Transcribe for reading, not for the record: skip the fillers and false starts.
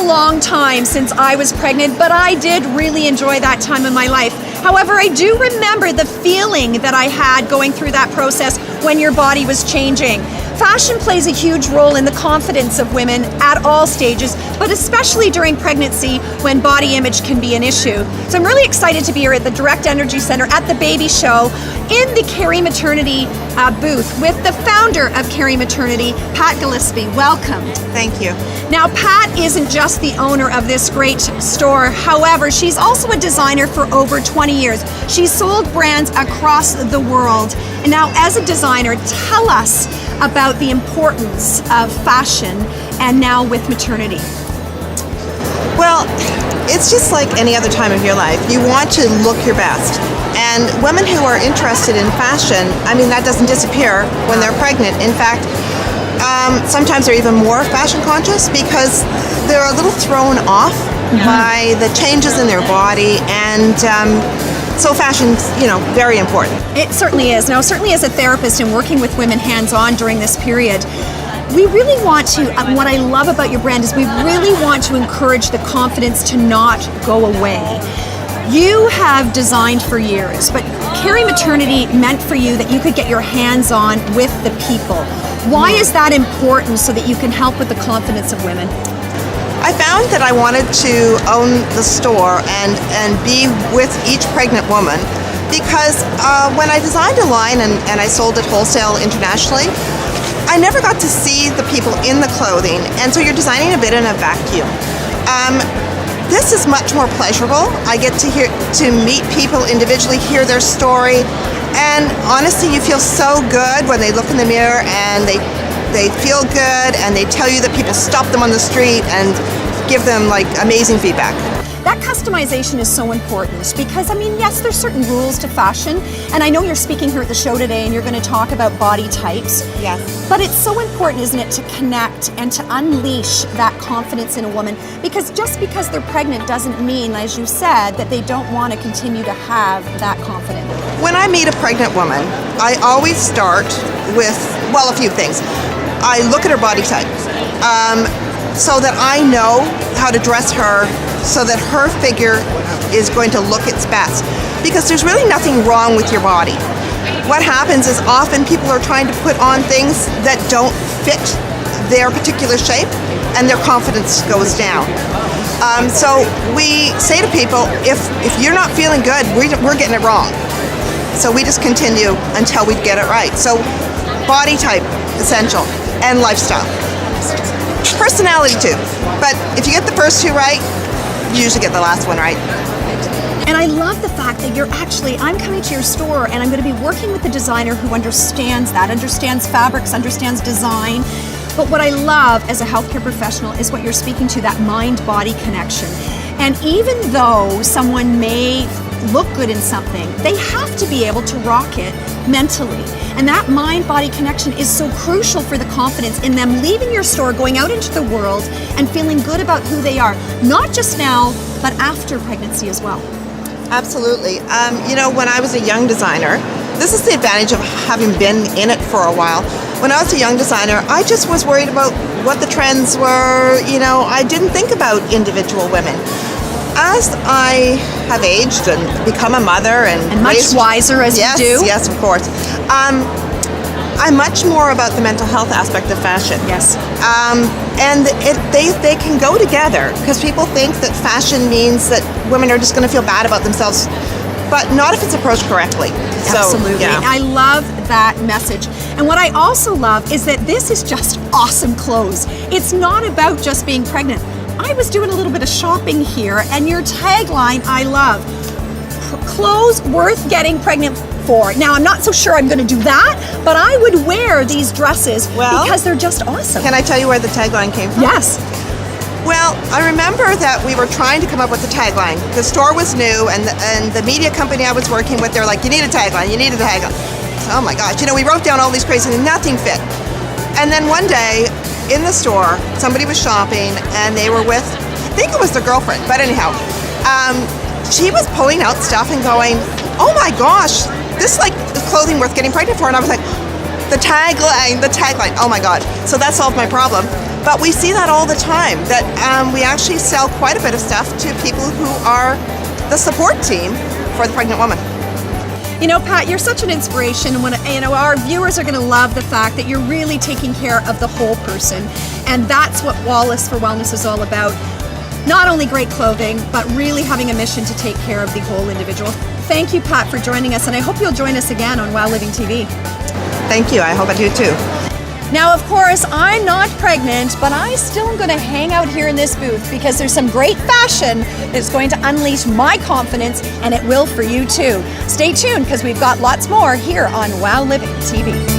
long time since I was pregnant, but I did really enjoy that time in my life. However, I do remember the feeling that I had going through that process when your body was changing. Fashion plays a huge role in the confidence of women at all stages, but especially during pregnancy when body image can be an issue. So I'm really excited to be here at the Direct Energy Center at the Baby Show in the Carey Maternity booth with the founder of Carey Maternity, Pat Gillespie. Welcome. Thank you. Now, Pat isn't just the owner of this great store. However, she's also a designer for over 20 years. She's sold brands across the world. And now, as a designer, tell us about the importance of fashion and now with maternity. Well, it's just like any other time of your life. You want to look your best. And women who are interested in fashion, I mean, that doesn't disappear when they're pregnant. In fact, sometimes they're even more fashion conscious because they're a little thrown off by the changes in their body, and so fashion's, very important. It certainly is. Now, certainly as a therapist and working with women hands-on during this period, we really want to, what I love about your brand is we really want to encourage the confidence to not go away. You have designed for years, but Carey Maternity meant for you that you could get your hands on with the people. Why is that important so that you can help with the confidence of women? I found that I wanted to own the store and be with each pregnant woman because when I designed a line and I sold it wholesale internationally, I never got to see the people in the clothing, and so you're designing a bit in a vacuum. This is much more pleasurable. I get to meet people individually, hear their story, and honestly, you feel so good when they look in the mirror and they feel good and they tell you that people stop them on the street and give them amazing feedback. That customization is so important because, yes, there's certain rules to fashion, and I know you're speaking here at the show today and you're going to talk about body types. Yes. But it's so important, isn't it, to connect and to unleash that confidence in a woman, because just because they're pregnant doesn't mean, as you said, that they don't want to continue to have that confidence. When I meet a pregnant woman, I always start with, a few things. I look at her body type so that I know how to dress her so that her figure is going to look its best. Because there's really nothing wrong with your body. What happens is often people are trying to put on things that don't fit their particular shape and their confidence goes down. So we say to people, if you're not feeling good, we're getting it wrong. So we just continue until we get it right. So body type, essential, and lifestyle. Personality too, but if you get the first two right, you usually get the last one right. And I love the fact that I'm coming to your store and I'm going to be working with a designer who understands fabrics, understands design. But what I love as a healthcare professional is what you're speaking to, that mind-body connection. And even though someone may look good in something, they have to be able to rock it mentally. And that mind-body connection is so crucial for the confidence in them leaving your store, going out into the world and feeling good about who they are, not just now, but after pregnancy as well. Absolutely. When I was a young designer, this is the advantage of having been in it for a while. When I was a young designer, I just was worried about what the trends were. I didn't think about individual women. As I have aged and become a mother and much wiser as you do. Yes, of course. I'm much more about the mental health aspect of fashion. Yes. And they can go together because people think that fashion means that women are just going to feel bad about themselves, but not if it's approached correctly. Absolutely. So, yeah. I love that message. And what I also love is that this is just awesome clothes. It's not about just being pregnant. I was doing a little bit of shopping here, and your tagline I love. Clothes worth getting pregnant for. Now, I'm not so sure I'm going to do that, but I would wear these dresses because they're just awesome. Can I tell you where the tagline came from? Yes. Well, I remember that we were trying to come up with a tagline. The store was new, and the media company I was working with, they were like, you need a tagline, you need a tagline. So, oh my gosh, we wrote down all these crazy things, nothing fit. And then one day, in the store, somebody was shopping, and they were with, I think it was their girlfriend, but anyhow, she was pulling out stuff and going, oh my gosh, this is clothing worth getting pregnant for. And I was like, the tagline, oh my God. So that solved my problem. But we see that all the time, that we actually sell quite a bit of stuff to people who are the support team for the pregnant woman. You know, Pat, you're such an inspiration. When our viewers are going to love the fact that you're really taking care of the whole person, and that's what Wallace for Wellness is all about. Not only great clothing, but really having a mission to take care of the whole individual. Thank you, Pat, for joining us, and I hope you'll join us again on Wow Living TV. Thank you. I hope I do too. Now, of course, I'm not pregnant, but I still am going to hang out here in this booth because there's some great fashion that's going to unleash my confidence, and it will for you too. Stay tuned because we've got lots more here on Wow Living TV.